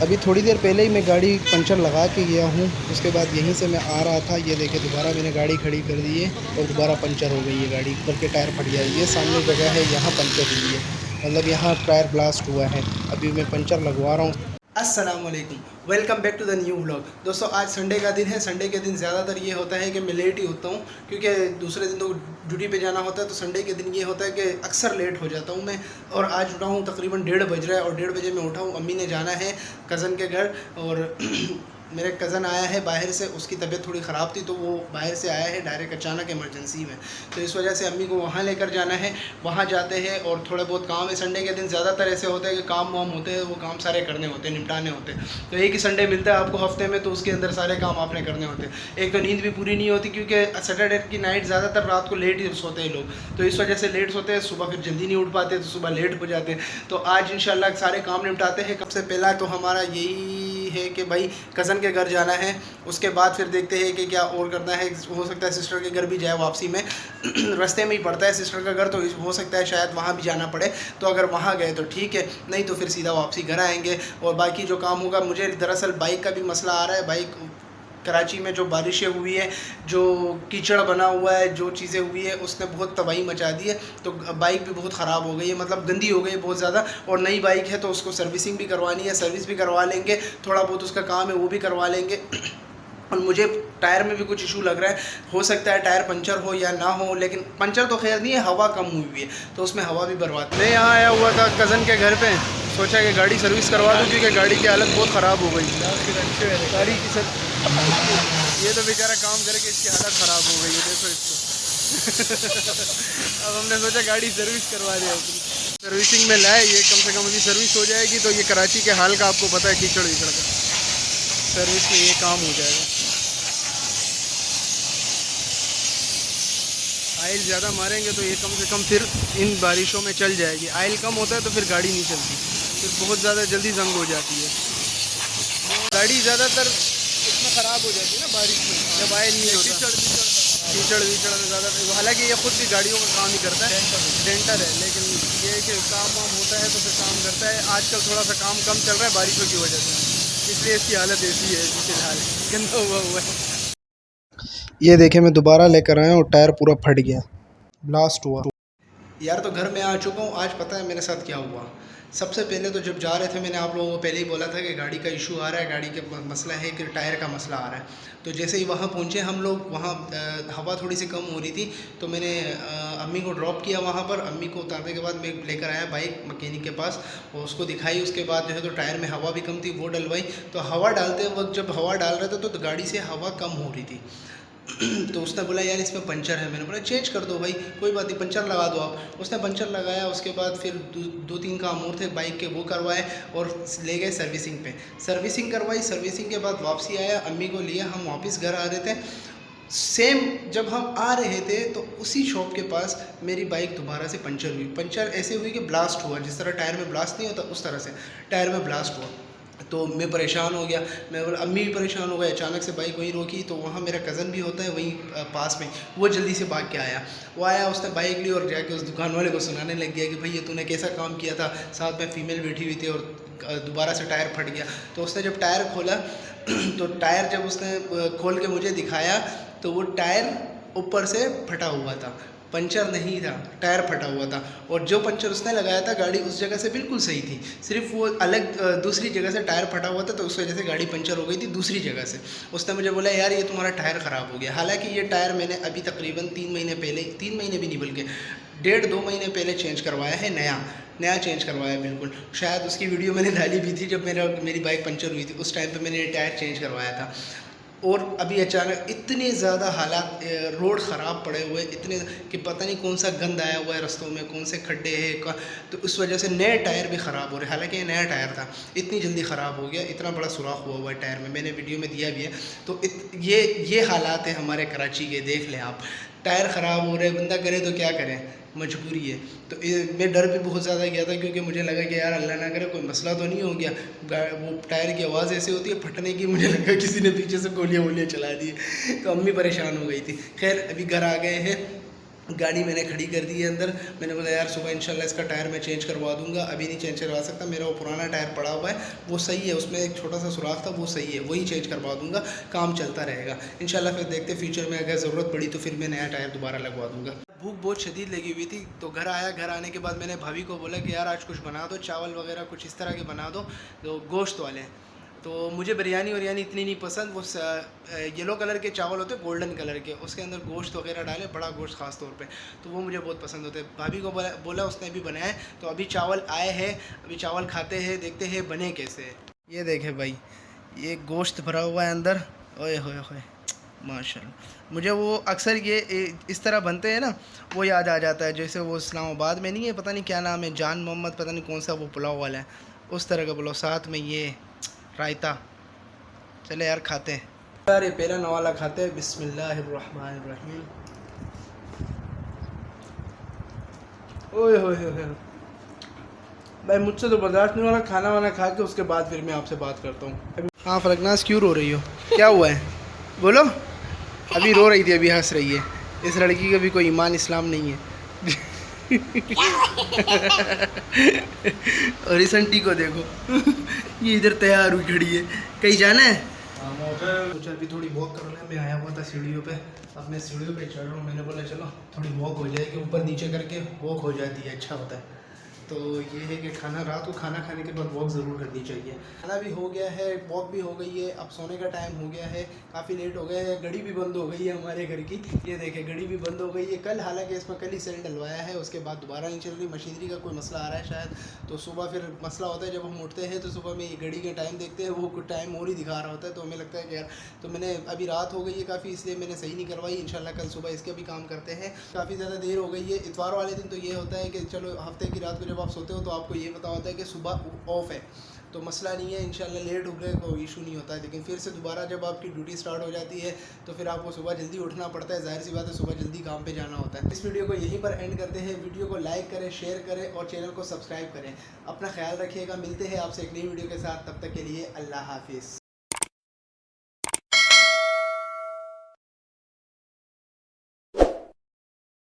अभी थोड़ी देर पहले ही मैं गाड़ी पंचर लगा के गया हूँ। उसके बाद यहीं से मैं आ रहा था, ये देखे दोबारा मैंने गाड़ी खड़ी कर दी है और दोबारा पंचर हो गई है गाड़ी, ऊपर के टायर फट गया है। ये सामने जगह है, यहाँ पंचर हुई है, मतलब यहाँ टायर ब्लास्ट हुआ है। अभी मैं पंचर लगवा रहा हूँ। अस्सलामुअलैकुम, welcome back to the new vlog. दोस्तों आज संडे का दिन है। संडे के दिन ज़्यादातर ये होता है कि मैं लेट ही होता हूँ, क्योंकि दूसरे दिन तो ड्यूटी पे जाना होता है। तो संडे के दिन ये होता है कि अक्सर लेट हो जाता हूँ मैं। और आज उठा हूँ तकरीबन 1:30 बज रहा है और 1:30 बजे मैं उठा हूँ। अम्मी ने जाना है कज़न के घर और मेरे कज़न आया है बाहर से, उसकी तबीयत थोड़ी ख़राब थी तो वो बाहर से आया है डायरेक्ट अचानक इमरजेंसी में। तो इस वजह से अम्मी को वहाँ लेकर जाना है। वहाँ जाते हैं और थोड़ा बहुत काम है। संडे के दिन ज़्यादातर ऐसे होता है कि काम वाम होते हैं, वो काम सारे करने होते हैं, निपटाने होते हैं। तो एक ही संडे मिलता है आपको हफ्ते में, तो उसके अंदर सारे काम आपने करने होते हैं। एक तो नींद भी पूरी नहीं होती, क्योंकि सैटरडे की नाइट ज़्यादातर रात को लेट ही सोते हैं लोग, तो इस वजह से लेट सोते हैं। सुबह फिर जल्दी नहीं उठ पाते, तो सुबह लेट हो जाते हैं। तो आज इंशाल्लाह सारे काम निपटाते हैं। सबसे पहला तो हमारा यही है कि भाई कज़न के घर जाना है। उसके बाद फिर देखते हैं कि क्या और करना है। हो सकता है सिस्टर के घर भी जाए वापसी में रास्ते में ही पड़ता है सिस्टर का घर, तो हो सकता है शायद वहाँ भी जाना पड़े। तो अगर वहाँ गए तो ठीक है, नहीं तो फिर सीधा वापसी घर आएंगे। और बाकी जो काम होगा, मुझे दरअसल बाइक का भी मसला आ रहा है। बाइक कराची में जो बारिशें हुई है, जो कीचड़ बना हुआ है, जो चीज़ें हुई है, उसने बहुत तबाही मचा दी है। तो बाइक भी बहुत ख़राब हो गई है, मतलब गंदी हो गई है बहुत ज़्यादा। और नई बाइक है तो उसको सर्विसिंग भी करवानी है, सर्विस भी करवा लेंगे, थोड़ा बहुत उसका काम है वो भी करवा लेंगे। और मुझे टायर में भी कुछ इशू लग रहा है। हो सकता है टायर पंचर हो या ना हो, लेकिन पंचर तो खैर नहीं है, हवा कम हुई हुई है तो उसमें हवा भी बर्बाद। मैं यहाँ आया हुआ था कज़न के घर पे, सोचा कि गाड़ी सर्विस करवा दूँ, क्योंकि गाड़ी की हालत बहुत ख़राब हो गई। गाड़ी की ये तो बेचारा काम करके इसकी हालत ख़राब हो गई है, देखो इसको अब हमने सोचा गाड़ी सर्विस करवा दे अपनी। सर्विसिंग में लाए, ये कम से कम अभी सर्विस हो जाएगी तो ये कराची के हाल का आपको पता है, कीचड़ विचड़ का, सर्विस में ये काम हो जाएगा। आयल ज़्यादा मारेंगे तो ये कम से कम फिर इन बारिशों में चल जाएगी। आयल कम होता है तो फिर गाड़ी नहीं चलती, फिर बहुत ज़्यादा जल्दी जंग हो जाती है। गाड़ी ज़्यादातर इसमें ख़राब हो जाती है ना बारिश में, जब आयल नहीं होता, कीचड़ वीचड़ में ज़्यादा। हालांकि ये खुद भी गाड़ियों का काम ही करता है, डेंटर है, लेकिन ये है कि काम वाम होता है तो फिर काम करता है। आजकल थोड़ा सा काम कम चल रहा है बारिशों की वजह से, इसलिए इसकी हालत ऐसी है फिलहाल, गंदा हुआ है। ये देखे मैं दोबारा लेकर आया और टायर पूरा फट गया, ब्लास्ट हुआ। यार तो घर में आ चुका हूँ। आज पता है मेरे साथ क्या हुआ। सबसे पहले तो जब जा रहे थे, मैंने आप लोगों को पहले ही बोला था कि गाड़ी का इशू आ रहा है, गाड़ी का मसला है कि टायर का मसला आ रहा है। तो जैसे ही वहाँ पहुँचे हम लोग, वहाँ हवा थोड़ी सी कम हो रही थी, तो मैंने अम्मी को ड्रॉप किया वहाँ पर। अम्मी को उतारने के बाद मैं लेकर आया बाइक मैकेनिक के पास और उसको दिखाई। उसके बाद जो है तो टायर में हवा भी कम थी, वो डलवाई। तो हवा डालते वक्त जब हवा डाल रहे थे तो गाड़ी से हवा कम हो रही थी। तो उसने बोला यार इसमें पंचर है। मैंने बोला चेंज कर दो भाई, कोई बात नहीं, पंचर लगा दो आप। उसने पंचर लगाया। उसके बाद फिर दो तीन काम और थे बाइक के, वो करवाए और ले गए सर्विसिंग पे। सर्विसिंग करवाई, सर्विसिंग के बाद वापसी आया, अम्मी को लिया, हम वापस घर आ रहे थे। सेम जब हम आ रहे थे तो उसी शॉप के पास मेरी बाइक दोबारा से पंचर हुई। पंचर ऐसे हुई कि ब्लास्ट हुआ, जिस तरह टायर में ब्लास्ट नहीं होता उस तरह से टायर में ब्लास्ट हुआ। तो मैं परेशान हो गया, मैं बोला अम्मी भी परेशान हो गए। अचानक से बाइक वहीं रोकी तो वहाँ मेरा कज़न भी होता है वहीं पास में, वो जल्दी से भाग के आया। वो आया, उसने बाइक ली और जाके उस दुकान वाले को सुनाने लग गया कि भाई ये तूने कैसा काम किया था, साथ में फ़ीमेल बैठी हुई थी और दोबारा से टायर फट गया। तो उसने जब टायर खोला तो टायर जब उसने खोल के मुझे दिखाया तो वो टायर ऊपर से फटा हुआ था, पंचर नहीं था, टायर फटा हुआ था। और जो पंचर उसने लगाया था गाड़ी उस जगह से बिल्कुल सही थी, सिर्फ वो अलग दूसरी जगह से टायर फटा हुआ था, तो उस वजह से गाड़ी पंचर हो गई थी दूसरी जगह से। उसने मुझे बोला यार ये तुम्हारा टायर ख़राब हो गया। हालांकि ये टायर मैंने अभी तकरीबन 3 महीने पहले, 3 महीने भी नहीं बल्कि 1.5-2 महीने पहले चेंज करवाया है, नया चेंज करवाया बिल्कुल। शायद उसकी वीडियो मैंने डाली भी थी जब मेरी बाइक पंचर हुई थी, उस टाइम पे मैंने ये टायर चेंज करवाया था। और अभी अचानक इतने ज़्यादा हालात, रोड ख़राब पड़े हुए, इतने कि पता नहीं कौन सा गंद आया हुआ है रास्तों में, कौन से खड्डे हैं, तो उस वजह से नए टायर भी ख़राब हो रहे हैं। हालांकि ये नया टायर था, इतनी जल्दी ख़राब हो गया, इतना बड़ा सुराख हुआ हुआ है टायर में, मैंने वीडियो में दिया भी है। तो ये हालात है हमारे कराची के, देख लें आप। टायर ख़राब हो रहे, बंदा करे तो क्या करें, मजबूरी है। तो मैं डर भी बहुत ज़्यादा गया था, क्योंकि मुझे लगा कि यार अल्लाह ना करे कोई मसला तो नहीं हो गया। वो टायर की आवाज़ ऐसी होती है फटने की, मुझे लगा किसी ने पीछे से गोलियाँ वोलियाँ चला दी। तो अम्मी परेशान हो गई थी। खैर अभी घर आ गए हैं गाड़ी मैंने खड़ी कर दी है अंदर। मैंने बोला यार सुबह इंशाल्लाह इसका टायर मैं चेंज करवा दूंगा, अभी नहीं चेंज करवा सकता, मेरा वो पुराना टायर पड़ा हुआ है वो सही है, उसमें एक छोटा सा सुराख था वो सही है, वही चेंज करवा दूंगा, काम चलता रहेगा इंशाल्लाह। फिर देखते फ्यूचर में अगर ज़रूरत पड़ी तो फिर मैं नया टायर दोबारा लगवा दूंगा। भूख बहुत शदीद लगी हुई थी तो घर आया, घर आने के बाद मैंने भाभी को बोला कि यार आज कुछ बना दो, चावल वगैरह कुछ इस तरह के बना दो, तो गोश्त वाले। तो मुझे बिरयानी वरियानी इतनी नहीं पसंद, वो येलो कलर के चावल होते गोल्डन कलर के, उसके अंदर गोश्त वगैरह डाले, बड़ा गोश्त ख़ास तौर पे, तो वो मुझे बहुत पसंद होते हैं। भाभी को बोला उसने भी बनाया, तो अभी चावल आए हैं, अभी चावल खाते हैं, देखते हैं बने कैसे। ये देखे भाई, ये गोश्त भरा हुआ है अंदर, ओए होए होए माशाल्लाह। मुझे वो अक्सर ये इस तरह बनते हैं ना, वो याद आ जाता है, जैसे वो इस्लामाबाद में नहीं है, पता नहीं क्या नाम है, जान मोहम्मद पता नहीं कौन सा वो पुलाव वाला है, उस तरह का पुलाव, साथ में ये रायता। चले यार खाते हैं यार, ये पहला नवाला खाते हैं। बिस्मिल्लाहिर्रहमानिर्रहीम। ओए होए होए भाई, मुझसे तो बर्दाश्त नहीं हो रहा, खाना वाना खा के उसके बाद फिर मैं आपसे बात करता हूँ। हाँ फलकनाज, क्यों रो रही हो, क्या हुआ है बोलो। अभी रो रही थी, अभी हंस रही है। इस लड़की का भी कोई ईमान इस्लाम नहीं है। और इस आंटी को देखो, ये इधर तैयार हुई खड़ी है, कहीं जाना है। सोचा अभी थोड़ी वॉक कर लें, मैं आया हुआ था सीढ़ियों पे, अब मैं सीढ़ियों पे चढ़ रहा हूँ, मैंने बोला चलो थोड़ी वॉक हो जाएगी, ऊपर नीचे करके वॉक हो जाती है, अच्छा होता है। तो ये है कि रात को खाना खाने के बाद वॉक ज़रूर करनी चाहिए। खाना भी हो गया है, वॉक भी हो गई है, अब सोने का टाइम हो गया है, काफ़ी लेट हो गया है, घड़ी भी बंद हो गई है हमारे घर की, ये देखें घड़ी भी बंद हो गई है। कल हालांकि इसमें कल ही सेल डलवाया है, उसके बाद दोबारा नहीं चल रही, मशीनरी का कोई मसला आ रहा है शायद, तो सुबह फिर मसला होता है, जब हम उठते हैं तो सुबह में ये घड़ी का टाइम देखते हैं, वो कुछ टाइम और ही दिखा रहा होता है, तो हमें लगता है कि यार, तो मैंने अभी रात हो गई है काफ़ी, इसलिए मैंने सही नहीं करवाई। इंशाल्लाह कल सुबह इसके भी काम करते हैं। काफ़ी ज़्यादा देर हो गई है, इतवार वाले दिन तो ये होता है कि चलो हफ्ते की रात को जब आप सोते हो तो आपको ये पता होता है कि सुबह ऑफ है, तो मसला नहीं है, इंशाल्लाह लेट हो गए कोई इशू नहीं होता है। लेकिन फिर से दोबारा जब आपकी ड्यूटी स्टार्ट हो जाती है तो फिर आपको सुबह जल्दी उठना पड़ता है, जाहिर सी बात है सुबह जल्दी काम पे जाना होता है। इस वीडियो को यहीं पर एंड करते हैं, वीडियो को लाइक करें, शेयर करें और चैनल को सब्सक्राइब करें। अपना ख्याल रखिएगा, मिलते हैं आपसे एक नई वीडियो के साथ, तब तक के लिए अल्लाह हाफिज़।